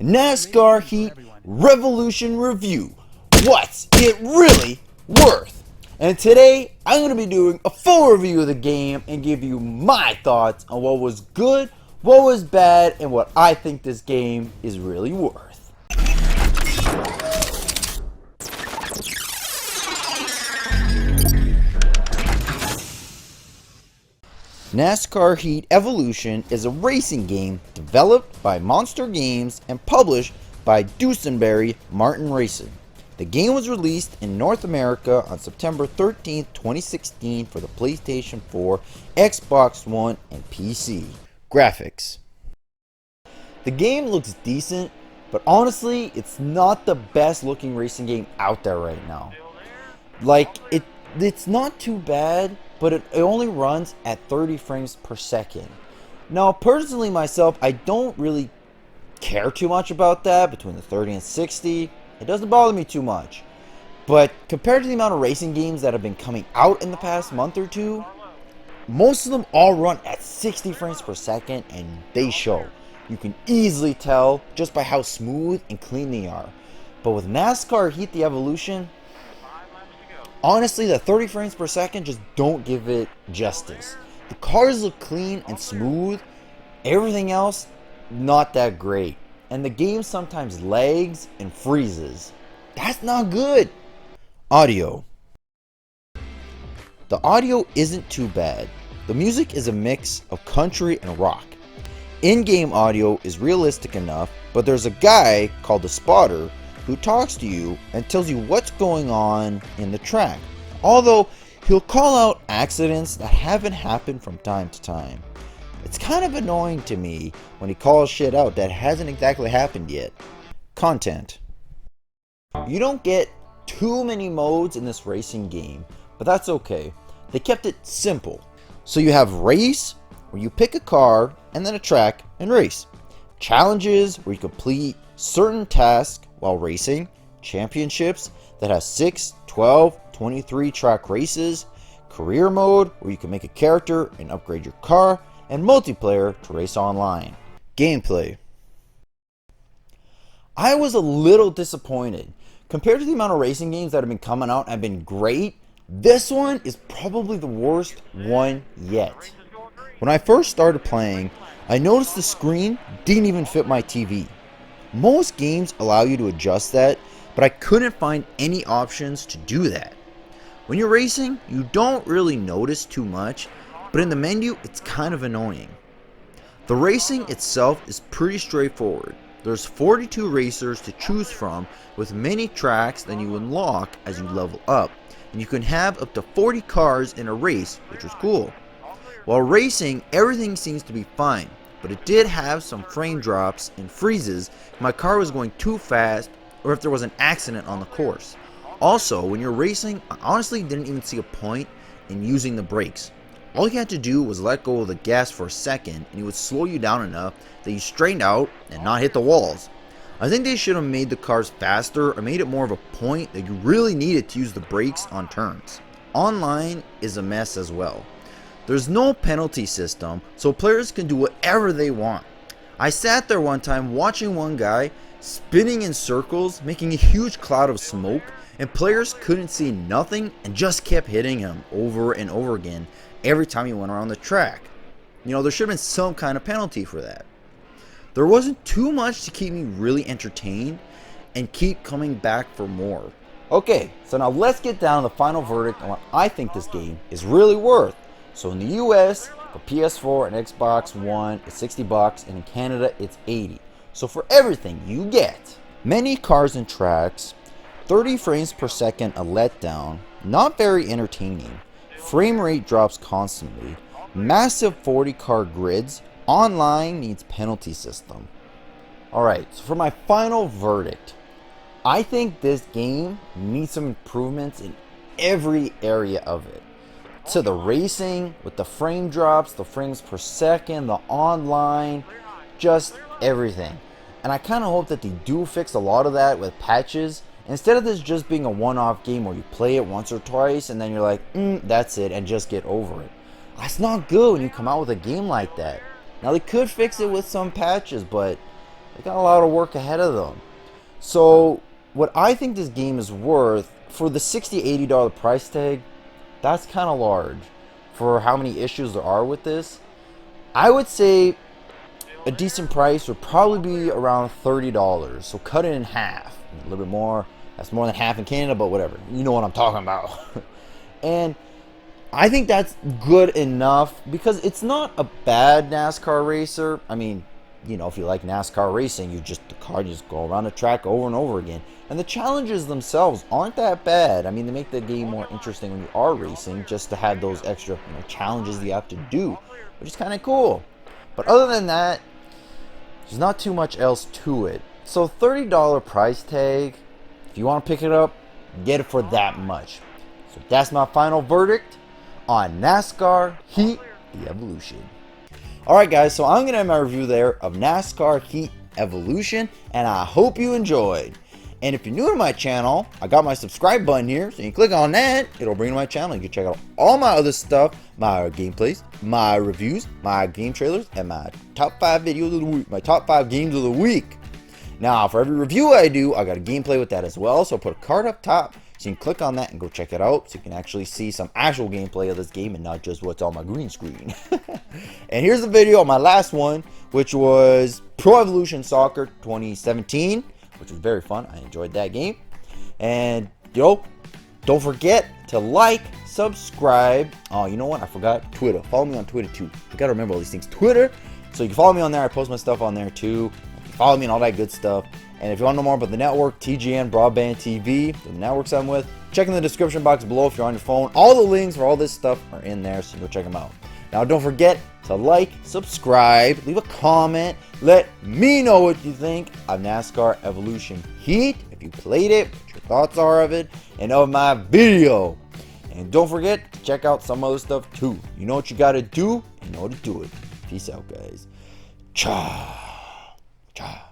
NASCAR Heat Revolution review. What's it really worth? And today I'm going to be doing a full review of the game and give you my thoughts on what was good, what was bad, and what I think this game is really worth. NASCAR Heat Evolution is a racing game developed by Monster Games and published by Dusenberry Martin Racing. The game was released in North America on September 13, 2016 for the PlayStation 4, Xbox One, and PC. Graphics. The game looks decent, but honestly, it's not the best looking racing game out there right now. It's not too bad, but it only runs at 30 frames per second. Now, personally myself, I don't really care too much about that, between the 30 and 60. It doesn't bother me too much. But compared to the amount of racing games that have been coming out in the past month or two, most of them all run at 60 frames per second, and they show. You can easily tell just by how smooth and clean they are. But with NASCAR Heat the Evolution, honestly, the 30 frames per second just don't give it justice. The cars look clean and smooth. Everything else, not that great. And the game sometimes lags and freezes. That's not good. Audio. The audio isn't too bad. The music is a mix of country and rock. In-game audio is realistic enough, but there's a guy called the spotter who talks to you and tells you what's going on in the track. Although, he'll call out accidents that haven't happened from time to time. It's kind of annoying to me when he calls shit out that hasn't exactly happened yet. Content. You don't get too many modes in this racing game, but that's okay. They kept it simple. So you have race, where you pick a car, and then a track and race. Challenges, where you complete certain tasks while racing. Championships that have 6, 12, 23 track races. Career mode, where you can make a character and upgrade your car. And multiplayer to race online. Gameplay. I was a little disappointed. Compared to the amount of racing games that have been coming out and have been great, this one is probably the worst one yet. When I first started playing, I noticed the screen didn't even fit my TV. Most games allow you to adjust that, but I couldn't find any options to do that. When you're racing, you don't really notice too much, but in the menu, it's kind of annoying. The racing itself is pretty straightforward. There's 42 racers to choose from, with many tracks that you unlock as you level up, and you can have up to 40 cars in a race, which was cool. While racing, everything seems to be fine, but it did have some frame drops and freezes if my car was going too fast or if there was an accident on the course. Also, when you're racing, I honestly didn't even see a point in using the brakes. All you had to do was let go of the gas for a second and it would slow you down enough that you straightened out and not hit the walls. I think they should have made the cars faster or made it more of a point that you really needed to use the brakes on turns. Online is a mess as well. There's no penalty system, so players can do whatever they want. I sat there one time watching one guy spinning in circles, making a huge cloud of smoke, and players couldn't see nothing and just kept hitting him over and over again every time he went around the track. There should have been some kind of penalty for that. There wasn't too much to keep me really entertained and keep coming back for more. Okay, so now let's get down to the final verdict on what I think this game is really worth. So in the US, for PS4 and Xbox One, it's $60, and in Canada, it's $80. So for everything you get, many cars and tracks, 30 frames per second a letdown, not very entertaining, frame rate drops constantly, massive 40 car grids, online needs penalty system. Alright, so for my final verdict, I think this game needs some improvements in every area of it. To the racing, with the frame drops, the frames per second, the online, just everything. And I kind of hope that they do fix a lot of that with patches, instead of this just being a one-off game where you play it once or twice and then you're like, that's it, and just get over it. That's not good when you come out with a game like that. Now they could fix it with some patches, but They got a lot of work ahead of them. So what I think this game is worth, for the $60, $80 price tag, that's kind of large for how many issues there are with this. I would say a decent price would probably be around $30. So cut it in half. A little bit more. That's more than half in Canada, but whatever. You know what I'm talking about. And I think that's good enough because it's not a bad NASCAR racer. I mean, you know, if you like NASCAR racing, the car just go around the track over and over again. And the challenges themselves aren't that bad. I mean, they make the game more interesting when you are racing, just to have those extra, you know, challenges you have to do, which is kind of cool. But other than that, there's not too much else to it. So $30 price tag, if you want to pick it up, get it for that much. So that's my final verdict on NASCAR Heat Evolution. Alright guys, so I'm going to end my review there of NASCAR Heat Evolution, and I hope you enjoyed. And if you're new to my channel, I got my subscribe button here, so you can click on that. It'll bring you to my channel. You can check out all my other stuff, my gameplays, my reviews, my game trailers, and my top 5 videos of the week, my top 5 games of the week. Now, for every review I do, I got a gameplay with that as well, so I'll put a card up top, so you can click on that and go check it out, so you can actually see some actual gameplay of this game and not just what's on my green screen. And here's the video of my last one, which was Pro Evolution Soccer 2017. Which was very fun. I enjoyed that game. And, yo, don't forget to like, subscribe. Oh, you know what? I forgot Twitter. Follow me on Twitter, too. I gotta remember all these things. Twitter. So you can follow me on there. I post my stuff on there, too. Follow me and all that good stuff. And if you want to know more about the network, TGN Broadband TV, the networks I'm with, check in the description box below if you're on your phone. All the links for all this stuff are in there, so go check them out. Now, don't forget to like, subscribe, leave a comment. Let me know what you think of NASCAR Evolution Heat, if you played it, what your thoughts are of it, and of my video. And don't forget to check out some other stuff too. You know what you gotta do, you know how to do it. Peace out, guys. Ciao. Ciao.